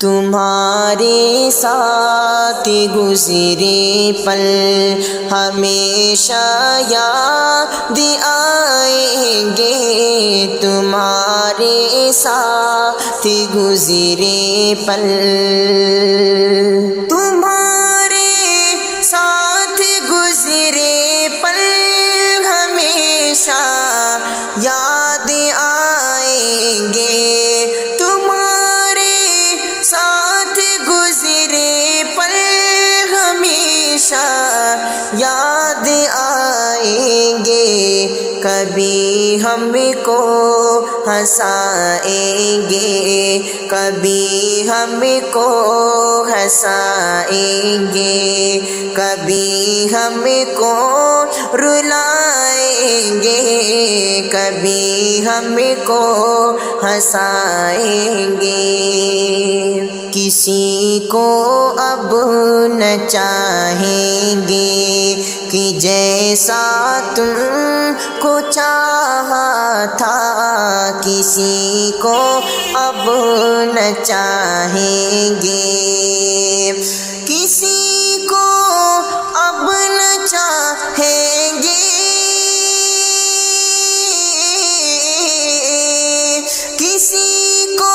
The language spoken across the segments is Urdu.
تمہارے ساتھ گزرے پل ہمیشہ یاد آئیں گے، تمہارے ساتھ گزرے پل تمہارے ساتھ گزرے پل ہمیشہ یاد آئیں گے، یاد آئیں گے۔ کبھی ہم کو ہنسائیں گے، کبھی ہم کو ہنسائیں گے، کبھی ہم کو رلائیں گے، کبھی ہم کو ہنسائیں گے۔ کسی کو اب نہ چاہیں گے کہ جیسا تم کو چاہا تھا، کسی کو اب نہ چاہیں گے، کسی کو اب نہ چاہیں گے، کسی کو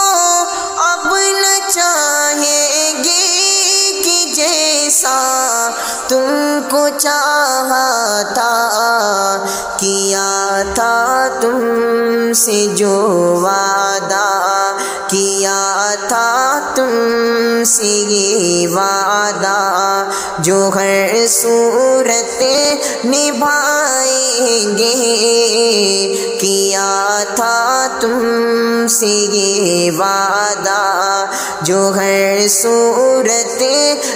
اب نہ چاہیں گے کہ جیسا تم کو چاہا تھا، کیا تھا تم سے جو وعدہ، کیا تھا تم سے یہ وعدہ، جو ہر صورت نبھائیں گے، کیا تھا تم سے یہ وعدہ، جو ہر صورت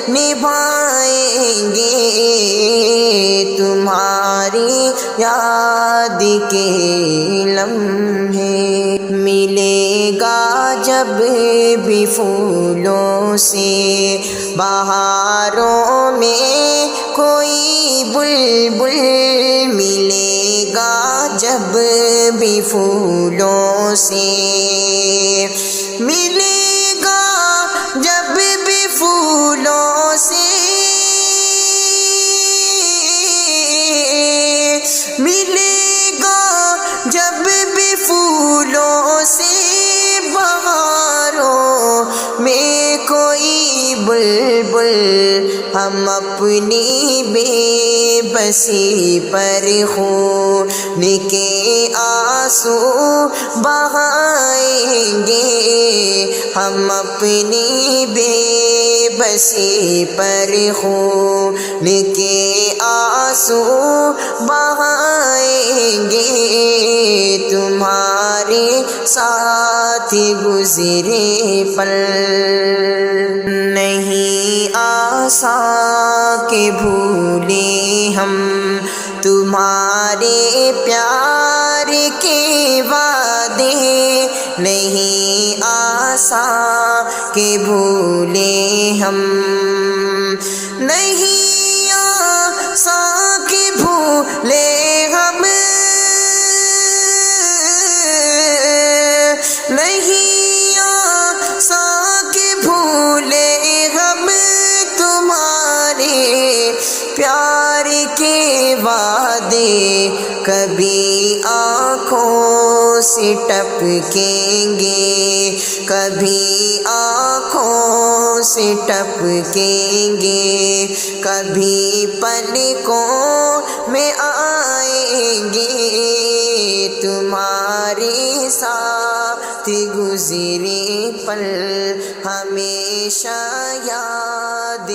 نبھائیں گے۔ تمہاری یاد کے لمحے ملے گا جب بھی پھولوں سے، بہاروں میں کوئی بلبل ملے گا جب بھی پھولوں سے، ملے گا جب بھی پھولوں سے، ملے گا جب بھی پھولوں سے، بہاروں میں کوئی بلبل، ہم اپنی بے بسی پر خون کے آنسو بہائیں گے، ہم اپنی بے بسی پر خون کے آنسو بہائیں گے۔ تمہارے ساتھ گزرے پل نہیں آساں کہ بھولے ہم، تمہارے پیار کے وعدے نہیں آساں کہ بھولے ہم، نہیں آساں کہ بھولے ہم، نہیں آساں کہ بھولے ہم، تمہارے پیار کے وعدے کبھی آنکھوں سے ٹپکیں گے، کبھی آنکھوں سے ٹپکیں گے، کبھی پلکوں میں آئیں گے۔ تمہارے ساتھ گزرے پل ہمیشہ یاد